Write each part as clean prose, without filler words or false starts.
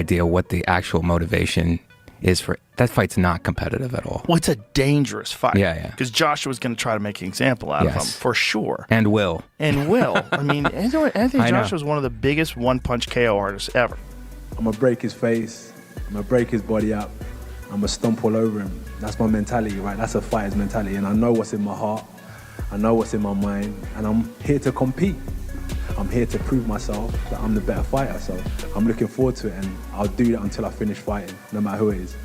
idea what the actual motivation is for that fight's not competitive at all. Well, it's a dangerous fight. Yeah. Because Joshua's going to try to make an example out of him, for sure. And will. I mean, Anthony Joshua is one of the biggest one-punch KO artists ever. I'm going to break his face. I'm going to break his body up. I'm going to stomp all over him. That's my mentality, right? That's a fighter's mentality. And I know what's in my heart. I know what's in my mind. And I'm here to compete. I'm here to prove myself that I'm the better fighter. So I'm looking forward to it, and I'll do that until I finish fighting, no matter who it is.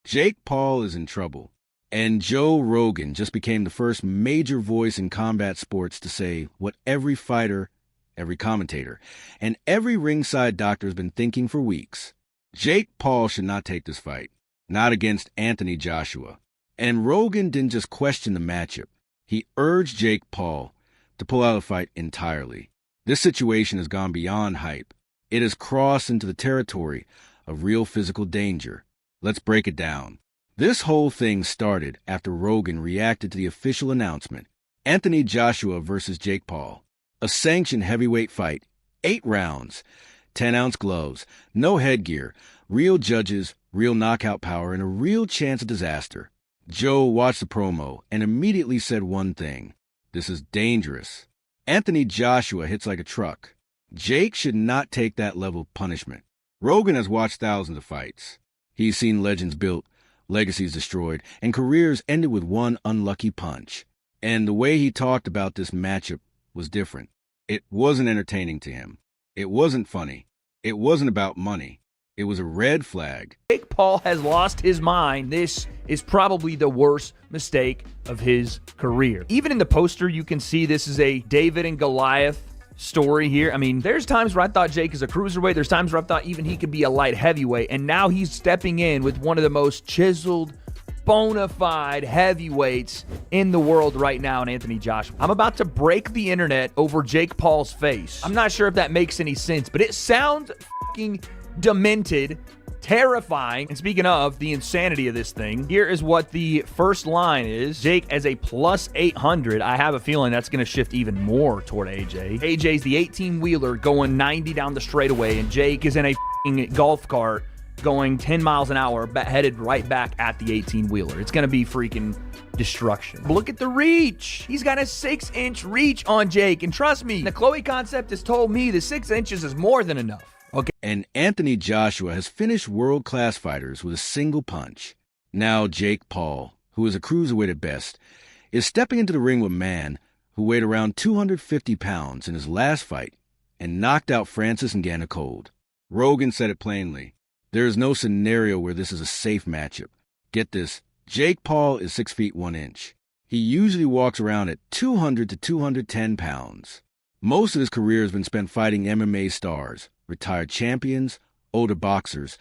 Jake Paul is in trouble. And Joe Rogan just became the first major voice in combat sports to say what every fighter, every commentator, and every ringside doctor has been thinking for weeks. Jake Paul should not take this fight. Not against Anthony Joshua. And Rogan didn't just question the matchup. He urged Jake Paul to pull out of the fight entirely. This situation has gone beyond hype. It has crossed into the territory of real physical danger. Let's break it down. This whole thing started after Rogan reacted to the official announcement. Anthony Joshua versus Jake Paul. A sanctioned heavyweight fight. 8 rounds. 10-ounce gloves. No headgear. Real judges, real knockout power, and a real chance of disaster. Joe watched the promo and immediately said one thing. This is dangerous. Anthony Joshua hits like a truck. Jake should not take that level of punishment. Rogan has watched thousands of fights. He's seen legends built, legacies destroyed, and careers ended with one unlucky punch. And the way he talked about this matchup was different. It wasn't entertaining to him. It wasn't funny. It wasn't about money. It was a red flag. Jake Paul has lost his mind. This is probably the worst mistake of his career. Even in the poster, you can see this is a David and Goliath story here. I mean, there's times where I thought Jake is a cruiserweight. There's times where I thought even he could be a light heavyweight. And now he's stepping in with one of the most chiseled, bona fide heavyweights in the world right now in Anthony Joshua. I'm about to break the internet over Jake Paul's face. I'm not sure if that makes any sense, but it sounds fucking demented, terrifying. And speaking of the insanity of this thing, here is what the first line is. Jake as a plus 800. I have a feeling that's going to shift even more toward AJ. AJ's the 18-wheeler going 90 down the straightaway, and Jake is in a golf cart going 10 miles an hour, headed right back at the 18-wheeler. It's going to be freaking destruction. Look at the reach. He's got a 6-inch reach on Jake, and trust me, the Chloe concept has told me the 6 inches is more than enough. Okay. And Anthony Joshua has finished world-class fighters with a single punch. Now Jake Paul, who is a cruiserweight at best, is stepping into the ring with a man who weighed around 250 pounds in his last fight and knocked out Francis Ngannou cold. Rogan said it plainly. There is no scenario where this is a safe matchup. Get this, Jake Paul is 6 feet 1 inch. He usually walks around at 200 to 210 pounds. Most of his career has been spent fighting MMA stars, retired champions, older boxers,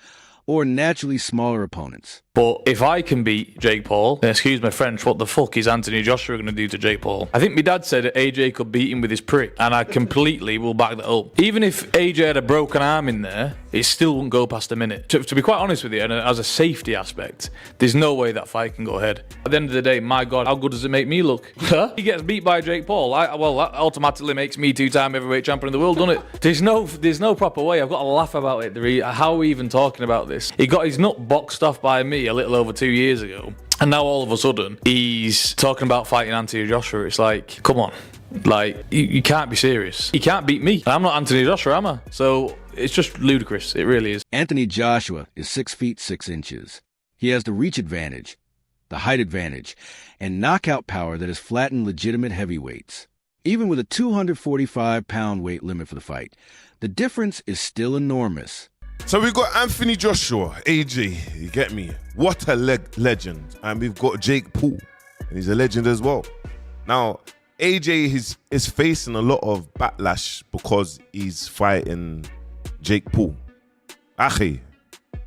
or naturally smaller opponents. But if I can beat Jake Paul, then excuse my French, what the fuck is Anthony Joshua going to do to Jake Paul? I think my dad said that AJ could beat him with his prick, and I completely will back that up. Even if AJ had a broken arm in there, it still wouldn't go past a minute. To be quite honest with you, and as a safety aspect, there's no way that fight can go ahead. At the end of the day, my God, how good does it make me look? He gets beat by Jake Paul. Well, that automatically makes me 2-time heavyweight champion of the world, doesn't it? There's no proper way. I've got to laugh about it. How are we even talking about this? He got his nut boxed off by me a little over 2 years ago, and now all of a sudden he's talking about fighting Anthony Joshua. It's like, come on, like you can't be serious. You can't beat me. I'm not Anthony Joshua, am I? So it's just ludicrous. It really is. Anthony Joshua is 6 feet 6 inches. He has the reach advantage, the height advantage, and knockout power that has flattened legitimate heavyweights. Even with a 245-pound weight limit for the fight, the difference is still enormous. So we've got Anthony Joshua, AJ, you get me? What a legend. And we've got Jake Paul, and he's a legend as well. Now, AJ is facing a lot of backlash because he's fighting Jake Paul. Ache.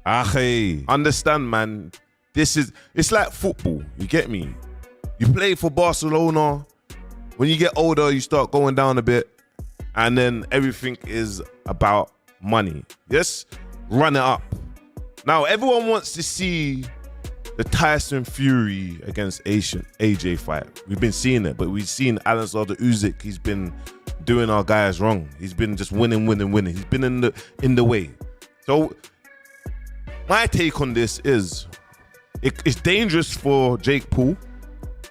Understand, man. It's like football, you get me? You play for Barcelona. When you get older, you start going down a bit, and then everything is about money. Yes? Run it up. Now, everyone wants to see the Tyson Fury against AJ fight. We've been seeing it, but we've seen Alexander Usyk. He's been doing our guys wrong. He's been just winning. He's been in the way. So my take on this is it's dangerous for Jake Paul.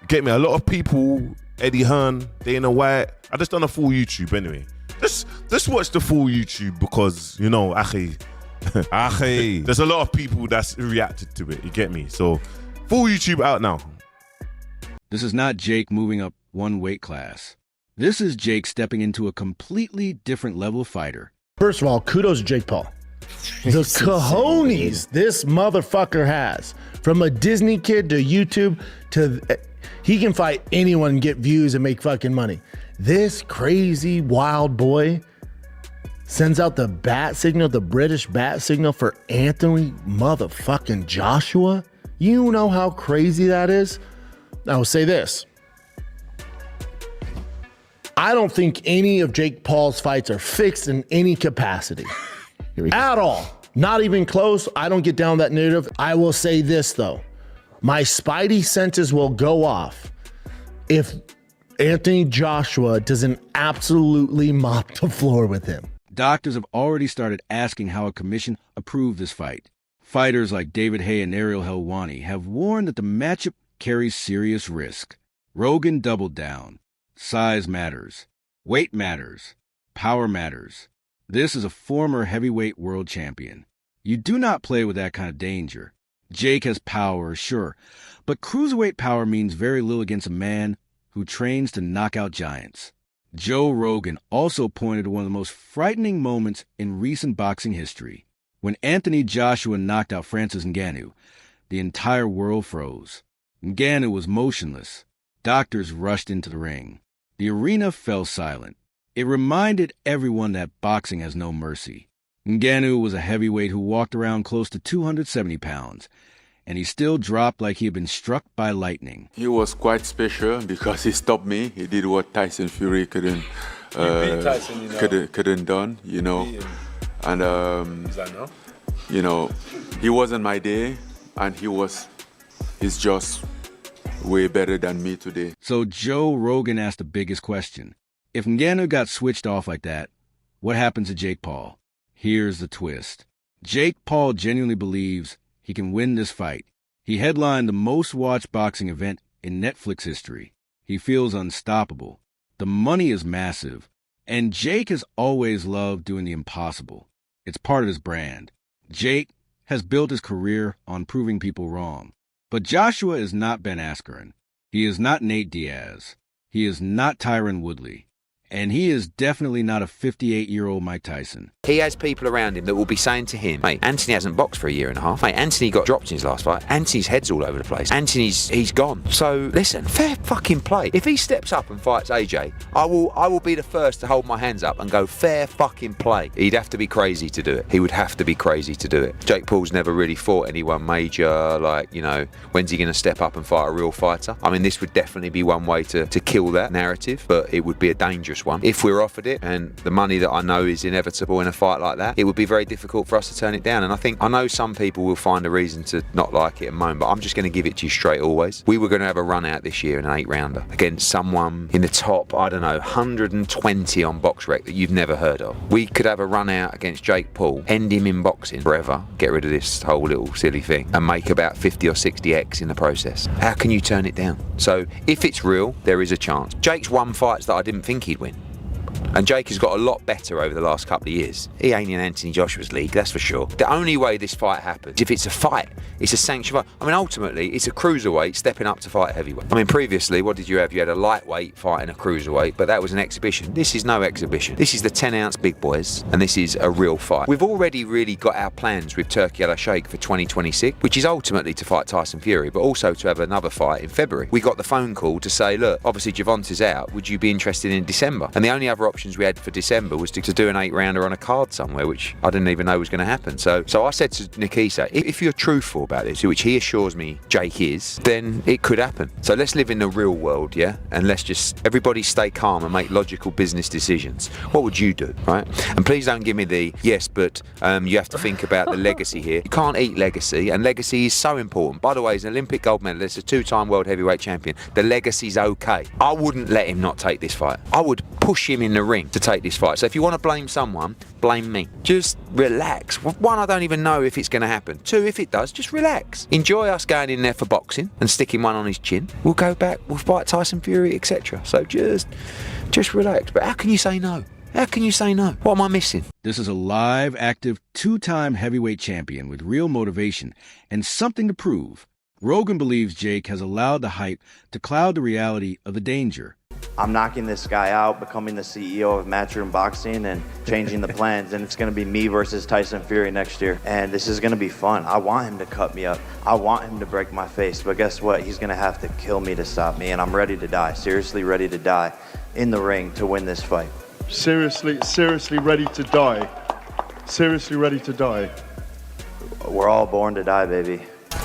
Get me? A lot of people, Eddie Hearn, Dana White. I just done a full YouTube anyway. Just watch the full YouTube because, you know, there's a lot of people that's reacted to it. You get me? So, full YouTube out now. This is not Jake moving up one weight class. This is Jake stepping into a completely different level fighter. First of all, kudos to Jake Paul. The cojones this motherfucker has. From a Disney kid to YouTube to... He can fight anyone and get views and make fucking money. This crazy wild boy sends out the bat signal, the British bat signal for Anthony motherfucking Joshua. You know how crazy that is? I will say this. I don't think any of Jake Paul's fights are fixed in any capacity. At all. Not even close. I don't get down that narrative. I will say this, though. My spidey senses will go off if Anthony Joshua doesn't absolutely mop the floor with him. Doctors have already started asking how a commission approved this fight. Fighters like David Haye and Ariel Helwani have warned that the matchup carries serious risk. Rogan doubled down. Size matters. Weight matters. Power matters. This is a former heavyweight world champion. You do not play with that kind of danger. Jake has power, sure, but cruiserweight power means very little against a man who trains to knock out giants. Joe Rogan also pointed to one of the most frightening moments in recent boxing history. When Anthony Joshua knocked out Francis Ngannou, the entire world froze. Ngannou was motionless. Doctors rushed into the ring. The arena fell silent. It reminded everyone that boxing has no mercy. Ngannou was a heavyweight who walked around close to 270 pounds, and he still dropped like he had been struck by lightning. He was quite special because he stopped me. He did what Tyson Fury couldn't done, you know. And you know, he wasn't my day, and he's just way better than me today. So Joe Rogan asked the biggest question. If Ngannou got switched off like that, what happens to Jake Paul? Here's the twist. Jake Paul genuinely believes he can win this fight. He headlined the most-watched boxing event in Netflix history. He feels unstoppable. The money is massive. And Jake has always loved doing the impossible. It's part of his brand. Jake has built his career on proving people wrong. But Joshua is not Ben Askren. He is not Nate Diaz. He is not Tyron Woodley. And he is definitely not a 58-year-old Mike Tyson. He has people around him that will be saying to him, mate, Anthony hasn't boxed for a year and a half. Mate, Anthony got dropped in his last fight. Anthony's head's all over the place. He's gone. So, listen, fair fucking play. If he steps up and fights AJ, I will be the first to hold my hands up and go, fair fucking play. He'd have to be crazy to do it. He would have to be crazy to do it. Jake Paul's never really fought anyone major, like, you know, when's he going to step up and fight a real fighter? I mean, this would definitely be one way to kill that narrative, but it would be a dangerous one. If we're offered it, and the money that I know is inevitable in a fight like that, it would be very difficult for us to turn it down. And I know some people will find a reason to not like it and moan, but I'm just going to give it to you straight always. We were going to have a run out this year in an 8-rounder against someone in the top, 120 on BoxRec that you've never heard of. We could have a run out against Jake Paul, end him in boxing forever, get rid of this whole little silly thing, and make about 50 or 60x in the process. How can you turn it down? So if it's real, there is a chance. Jake's won fights that I didn't think he'd win. And Jake has got a lot better over the last couple of years. He ain't in Anthony Joshua's league, that's for sure. The only way this fight happens, if it's a fight, it's a sanctioned fight. I mean, ultimately, it's a cruiserweight stepping up to fight a heavyweight. I mean, previously, what did you have? You had a lightweight fighting a cruiserweight, but that was an exhibition. This is no exhibition. This is the 10-ounce big boys, and this is a real fight. We've already really got our plans with Turki Al-Sheikh for 2026, which is ultimately to fight Tyson Fury, but also to have another fight in February. We got the phone call to say, look, obviously Gervonta's out, would you be interested in December? And the only other options we had for December was to do an 8-rounder on a card somewhere, which I didn't even know was going to happen. So I said to Nikisa, if you're truthful about this, which he assures me Jake is, then it could happen. So let's live in the real world, yeah? And let's just, everybody stay calm and make logical business decisions. What would you do, right? And please don't give me the, yes, but you have to think about the legacy here. You can't eat legacy, and legacy is so important. By the way, he's an Olympic gold medalist, a 2-time world heavyweight champion. The legacy's okay. I wouldn't let him not take this fight. I would push him in in the ring to take this fight. So if you want to blame someone, blame me. Just relax. One, I don't even know if it's going to happen. Two, if it does, just relax. Enjoy us going in there for boxing and sticking one on his chin. We'll go back, we'll fight Tyson Fury, etc. So just relax. But how can you say no? How can you say no? What am I missing? This is a live, active, two-time heavyweight champion with real motivation and something to prove. Rogan believes Jake has allowed the hype to cloud the reality of the danger. I'm knocking this guy out, becoming the CEO of Matchroom Boxing and changing the plans, and it's going to be me versus Tyson Fury next year, and this is going to be fun. I want him to cut me up. I want him to break my face, but guess what? He's going to have to kill me to stop me, and I'm ready to die, seriously ready to die in the ring to win this fight. Seriously ready to die. Seriously ready to die. We're all born to die, baby.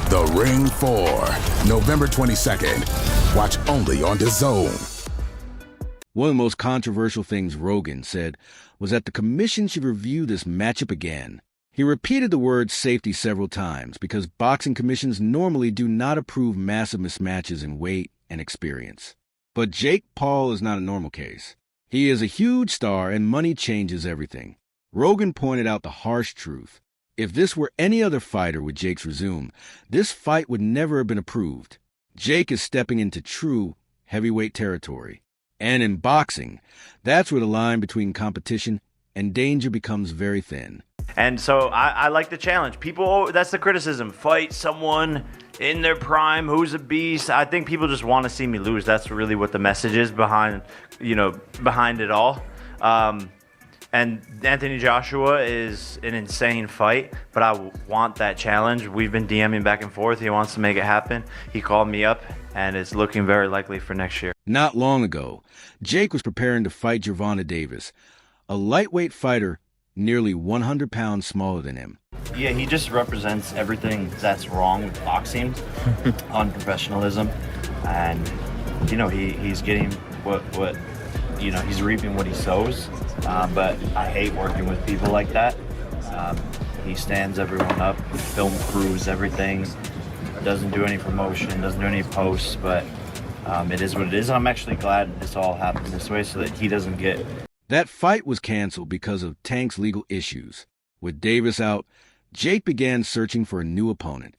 The Ring 4, November 22nd. Watch only on DAZN. One of the most controversial things Rogan said was that the commission should review this matchup again. He repeated the word safety several times because boxing commissions normally do not approve massive mismatches in weight and experience. But Jake Paul is not a normal case. He is a huge star and money changes everything. Rogan pointed out the harsh truth. If this were any other fighter with Jake's resume, this fight would never have been approved. Jake is stepping into true heavyweight territory. And in boxing, that's where the line between competition and danger becomes very thin. And so I like the challenge. People, that's the criticism. Fight someone in their prime who's a beast. I think people just want to see me lose. That's really what the message is behind it all. And Anthony Joshua is an insane fight, but I want that challenge. We've been DMing back and forth. He wants to make it happen. He called me up, and it's looking very likely for next year. Not long ago, Jake was preparing to fight Gervonta Davis, a lightweight fighter nearly 100 pounds smaller than him. Yeah, he just represents everything that's wrong with boxing, unprofessionalism, and he's getting what he's reaping what he sows. But I hate working with people like that. He stands everyone up, film crews, everything. Doesn't do any promotion, doesn't do any posts, but it is what it is. And I'm actually glad this all happened this way so that he doesn't get. That fight was canceled because of Tank's legal issues. With Davis out, Jake began searching for a new opponent.